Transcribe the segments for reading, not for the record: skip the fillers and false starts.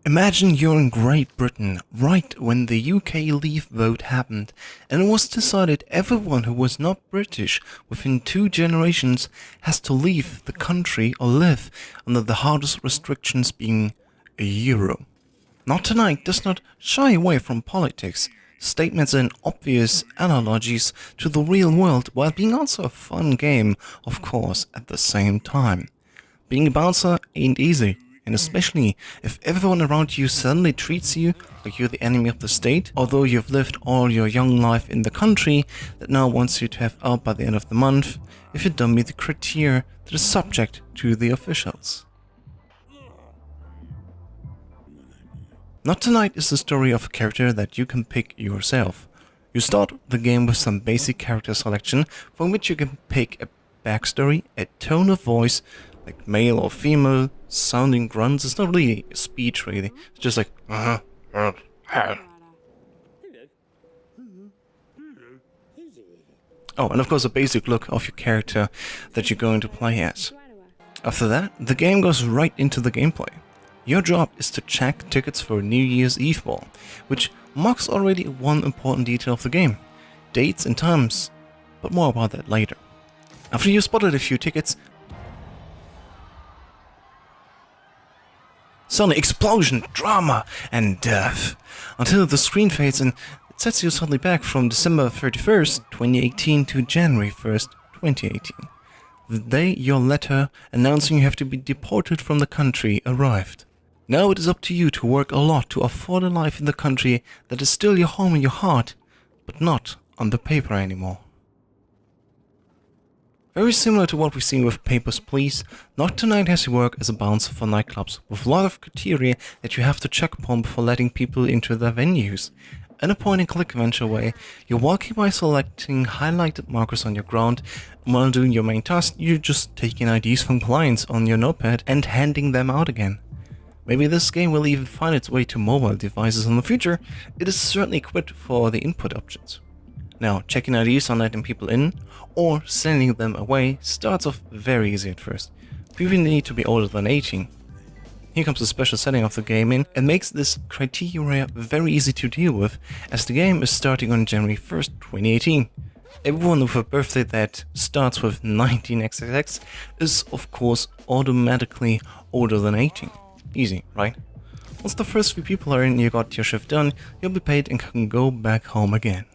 Imagine you're in Great Britain right when the UK Leave vote happened, and it was decided everyone who was not British within 2 generations has to leave the country or live under the hardest restrictions being a euro. Not Tonight does not shy away from politics, statements and obvious analogies to the real world while being also a fun game, of course, at the same time. Being a bouncer ain't easy, and especially if everyone around you suddenly treats you like you're the enemy of the state, although you've lived all your young life in the country that now wants you to have out by the end of the month, if you don't meet the criteria that is subject to the officials. Not Tonight is the story of a character that you can pick yourself. You start the game with some basic character selection from which you can pick a backstory, a tone of voice, like male or female, sounding grunts. It's not really a speech really, it's just like oh, and of course a basic look of your character that you're going to play as. After that, the game goes right into the gameplay. Your job is to check tickets for New Year's Eve ball, which marks already one important detail of the game. Dates and times, but more about that later. After you spotted a few tickets, suddenly explosion, drama, and death, until the screen fades and it sets you suddenly back from December 31st, 2018 to January 1st, 2018. The day your letter announcing you have to be deported from the country arrived. Now it is up to you to work a lot to afford a life in the country that is still your home in your heart, but not on the paper anymore. Very similar to what we've seen with Papers, Please, Not Tonight has you work as a bouncer for nightclubs, with a lot of criteria that you have to check upon before letting people into their venues. In a point-and-click adventure way, you're working by selecting highlighted markers on your ground, and while doing your main task, you're just taking IDs from clients on your notepad and handing them out again. Maybe this game will even find its way to mobile devices in the future. It is certainly equipped for the input options. Now, checking IDs on letting people in, or sending them away, starts off very easy at first. People need to be older than 18. Here comes the special setting of the game in and makes this criteria very easy to deal with, as the game is starting on January 1st, 2018. Everyone with a birthday that starts with 19xxx is of course automatically older than 18. Easy, right? Once the first few people are in and you got your shift done, you'll be paid and can go back home again.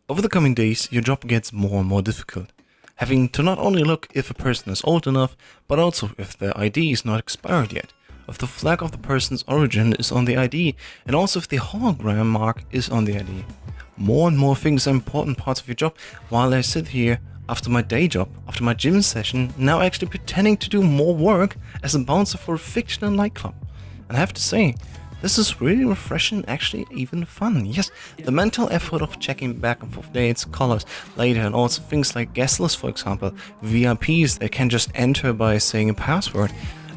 Over the coming days, your job gets more and more difficult, having to not only look if a person is old enough, but also if their ID is not expired yet, if the flag of the person's origin is on the ID, and also if the hologram mark is on the ID. More and more things are important parts of your job, while I sit here after my day job, after my gym session, now actually pretending to do more work as a bouncer for a fictional nightclub. And I have to say, this is really refreshing, actually even fun. Yes, the mental effort of checking back and forth dates, colors, later, and also things like guest lists, for example, VIPs that can just enter by saying a password,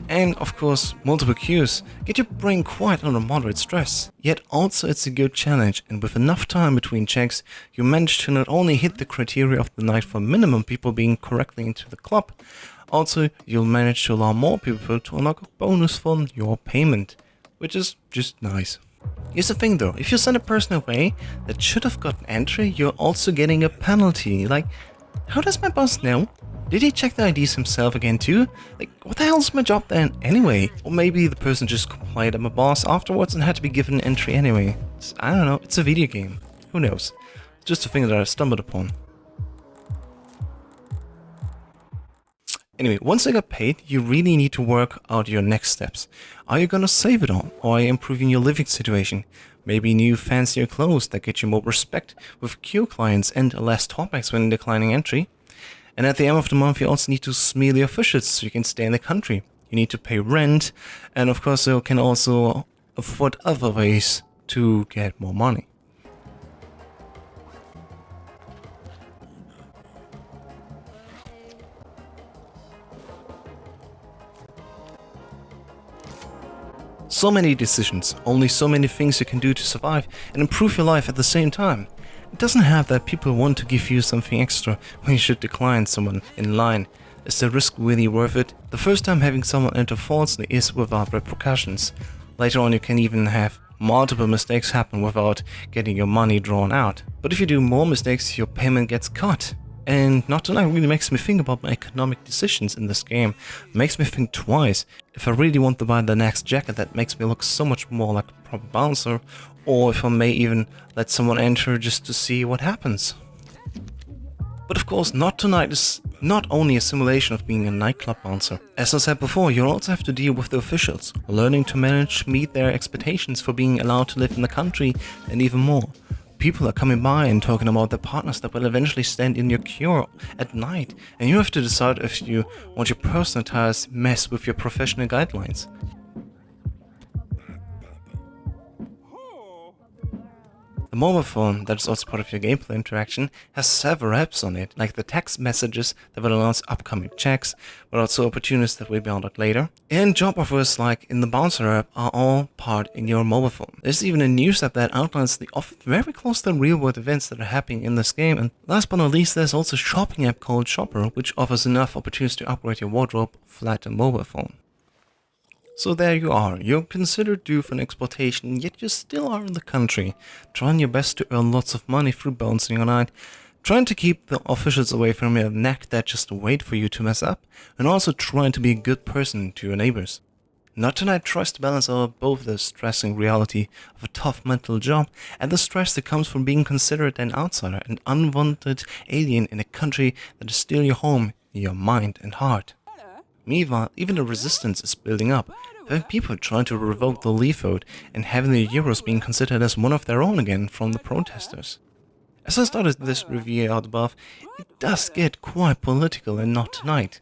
and of course multiple queues, get your brain quite under moderate stress. Yet also it's a good challenge, and with enough time between checks, you manage to not only hit the criteria of the night for minimum people being correctly into the club, also you'll manage to allow more people to unlock a bonus from your payment, which is just nice. Here's the thing though, if you send a person away that should have gotten entry, you're also getting a penalty. Like, how does my boss know? Did he check the IDs himself again too? Like, what the hell's my job then anyway? Or maybe the person just complained at my boss afterwards and had to be given an entry anyway. I don't know, it's a video game. Who knows? It's just a thing that I stumbled upon. Anyway, once I got paid, you really need to work out your next steps. Are you gonna save it on, or are you improving your living situation? Maybe new fancier clothes that get you more respect with queue clients and less topics when declining entry. And at the end of the month, you also need to smear the officials so you can stay in the country. You need to pay rent, and of course you can also afford other ways to get more money. So many decisions, only so many things you can do to survive and improve your life at the same time. It doesn't have that people want to give you something extra when you should decline someone in line. Is the risk really worth it? The first time having someone enter falsely is without repercussions. Later on you can even have multiple mistakes happen without getting your money drawn out. But if you do more mistakes, your payment gets cut. And Not Tonight really makes me think about my economic decisions in this game. It makes me think twice if I really want to buy the next jacket that makes me look so much more like a proper bouncer, or if I may even let someone enter just to see what happens. But of course, Not Tonight is not only a simulation of being a nightclub bouncer. As I said before, you also have to deal with the officials, learning to meet their expectations for being allowed to live in the country, and even more. People are coming by and talking about their partners that will eventually stand in your queue at night, and you have to decide if you want your personal attires mess with your professional guidelines. The mobile phone, that is also part of your gameplay interaction, has several apps on it, like the text messages that will announce upcoming checks, but also opportunities that will be unlocked later. And job offers like in the Bouncer app are all part in your mobile phone. There's even a news app that outlines the very close to real world events that are happening in this game. And last but not least, there's also a shopping app called Shopper, which offers enough opportunities to upgrade your wardrobe, flat and mobile phone. So there you are, you're considered due for an exploitation, yet you still are in the country, trying your best to earn lots of money through bouncing all night, trying to keep the officials away from your neck that just wait for you to mess up, and also trying to be a good person to your neighbors. Not Tonight tries to balance out both the stressing reality of a tough mental job and the stress that comes from being considered an outsider, an unwanted alien in a country that is still your home, your mind and heart. Meanwhile, even the resistance is building up, having people trying to revoke the Leave vote and having the Euros being considered as one of their own again from the protesters. As I started this review out above, it does get quite political and Not Tonight.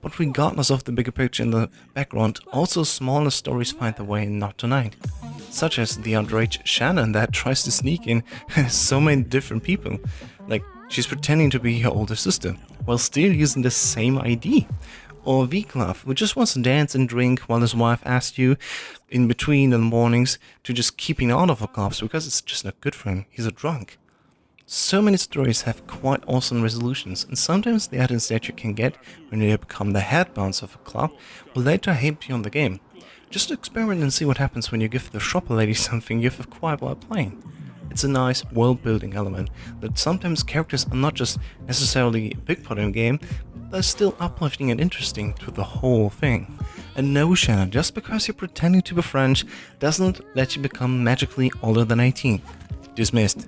But regardless of the bigger picture in the background, also smaller stories find their way in Not Tonight. Such as the outraged Shannon that tries to sneak in so many different people. Like, she's pretending to be her older sister, while still using the same ID. Or Vclav, who just wants to dance and drink while his wife asks you in between the mornings to just keep him out of her clubs because it's just not good for him, he's a drunk. So many stories have quite awesome resolutions, and sometimes the items that you can get when you become the head bouncer of a club will later help you on the game. Just experiment and see what happens when you give the shopper lady something you've acquired while playing. It's a nice world-building element that sometimes characters are not just necessarily a big part of the game, but they're still uplifting and interesting to the whole thing. And no, Shannon, just because you're pretending to be French doesn't let you become magically older than 18. Dismissed.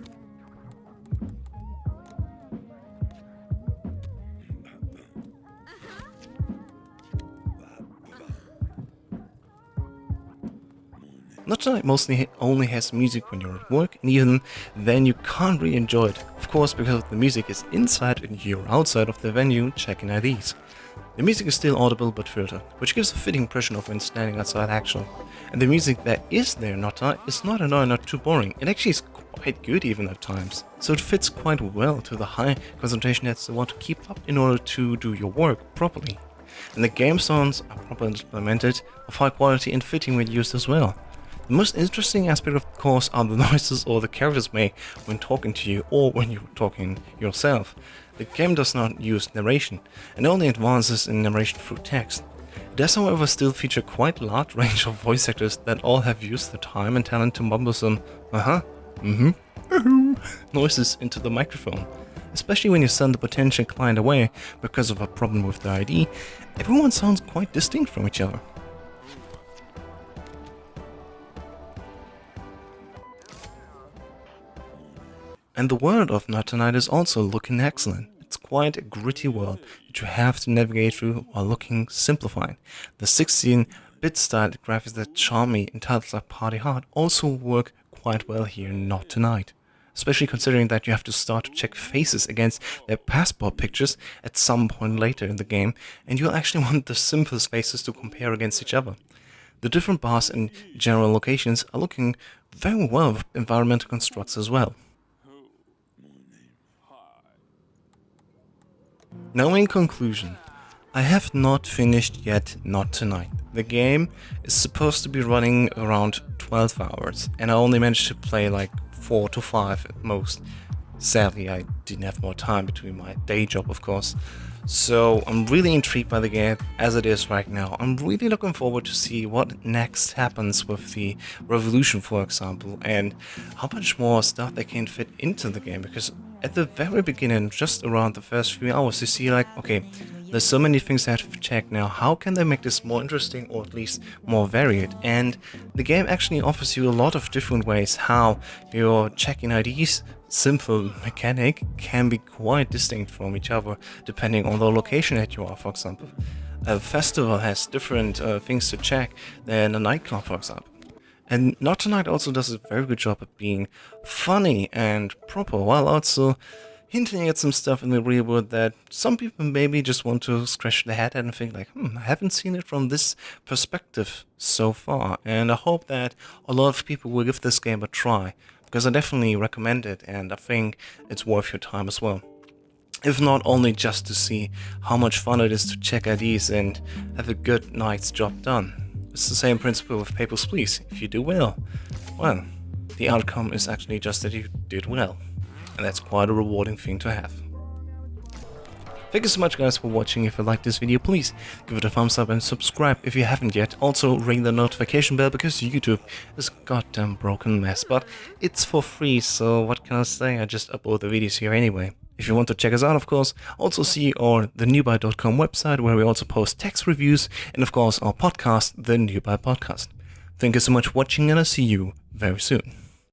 Not Tonight mostly only has music when you're at work, and even then you can't really enjoy it. Of course, because the music is inside and you're outside of the venue checking IDs. The music is still audible but filtered, which gives a fitting impression of when standing outside actually. And the music that is there Not Tonight is not annoying, not too boring. It actually is quite good even at times. So it fits quite well to the high concentration that you want to keep up in order to do your work properly. And the game sounds are properly implemented, of high quality and fitting when used as well. The most interesting aspect, of course, are the noises or the characters make when talking to you or when you're talking yourself. The game does not use narration, and only advances in narration through text. It does, however, still feature quite a large range of voice actors that all have used the time and talent to mumble some noises into the microphone. Especially when you send the potential client away because of a problem with their ID, everyone sounds quite distinct from each other. And the world of Not Tonight is also looking excellent. It's quite a gritty world that you have to navigate through while looking simplified. The 16-bit styled graphics that charm me in titles like Party Hard also work quite well here in Not Tonight. Especially considering that you have to start to check faces against their passport pictures at some point later in the game, and you'll actually want the simplest faces to compare against each other. The different bars and general locations are looking very well with environmental constructs as well. Now in conclusion, I have not finished yet Not Tonight. The game is supposed to be running around 12 hours, and I only managed to play like 4 to 5 at most. Sadly, I didn't have more time between my day job, of course. So I'm really intrigued by the game as it is right now. I'm really looking forward to see what next happens with the revolution, for example, and how much more stuff they can fit into the game, because at the very beginning, just around the first few hours, you see like, okay, there's so many things I have to check now. How can they make this more interesting, or at least more varied? And the game actually offers you a lot of different ways how your checking IDs, simple mechanic, can be quite distinct from each other depending on the location that you are. For example, a festival has different things to check than a nightclub, for example. And Not Tonight also does a very good job at being funny and proper, while also hinting at some stuff in the real world that some people maybe just want to scratch their head at and think like, I haven't seen it from this perspective so far. And I hope that a lot of people will give this game a try, because I definitely recommend it, and I think it's worth your time as well. If not only just to see how much fun it is to check IDs and have a good night's job done. It's the same principle with Papers, Please. If you do well, the outcome is actually just that you did well. And that's quite a rewarding thing to have. Thank you so much, guys, for watching. If you liked this video, please give it a thumbs up and subscribe if you haven't yet. Also ring the notification bell, because YouTube is a goddamn broken mess, but it's for free, so what can I say? I just upload the videos here anyway. If you want to check us out, of course, also see our thenewbyte.com website, where we also post text reviews, and of course our podcast, The New Byte Podcast. Thank you so much for watching, and I'll see you very soon.